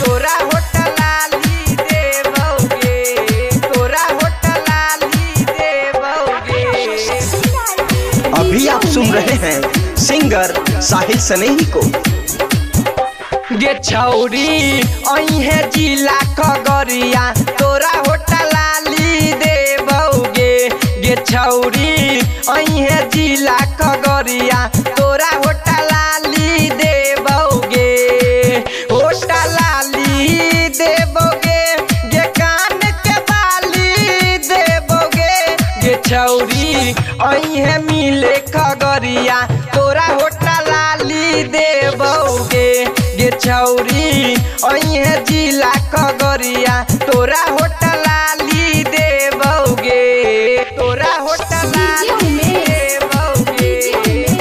तोरा होटल लाली देबोगे, तोरा होटल लाली देबोगे। अभी आप सुन रहे हैं सिंगर साहिल सनेही को। गे छौरी अइहे जिला खगड़िया, तोरा होटल लाली देबोगे। गे छौरी अइहे जिला खगड़िया, तोरा होटल लाली देबोगे। होटल लाली देबोगे, गे कान के बाली देबोगे। गे छौरी अइहे मिले खगड़िया, तोरा होटल लाली देबोगे। गे छौरी अइहे जिला खगड़िया, तोरा होटल लाली देबोगे, तोरा होटल लाली देबोगे,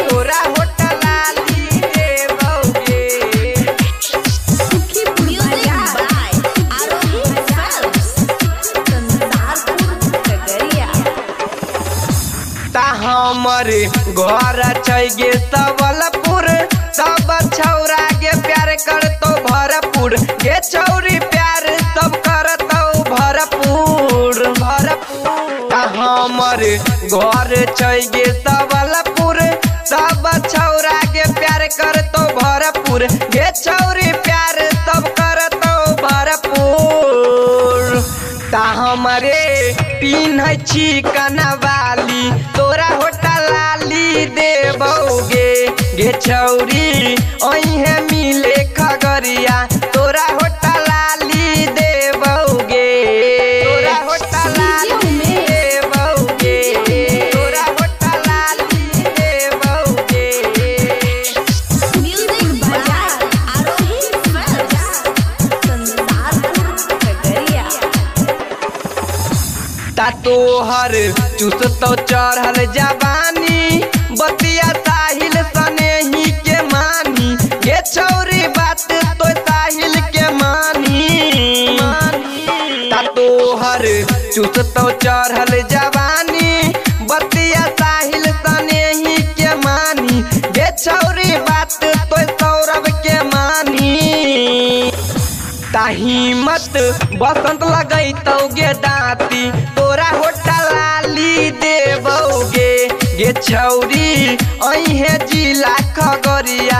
तोरा होटल लाली देबोगे। ता हमर घर छै गे सबलपुर, सब छौरा गे प्यार करतो भरपूर। गे छौरी प्यार सब करतो भरपूर भरपूर। ता हमर घर छै गे सबलपुर, सब छौरा गे प्यार करतो भरपूर। गे छौरी प्यार सब करतो भरपूर। ता हमरे पिन्है छी कनवाली, तोरा होटल लाली देबोगे। गे छौरी अइहे मिले खगड़िया, तोरा होटल लाली देबोगे, तोरा होटल लाली देबोगे, तोरा होटल लाली देबोगे। ता तोहर चुसतो चढ़ल जवानी, बतिया साहिल सनेही के मानी। गे छौरी बात तो साहिल के मानी। ता तोहर चुसतो चढ़ल जवानी, बतिया साहिल सनेही के मानी। गे छौरी बात तो सौरभ के मानी। ता हिम्मत बसंत लगैतौ गे दाँती, तोरा होटल लाली देबोगे। गे छौरी अइहे जिला खगड़िया,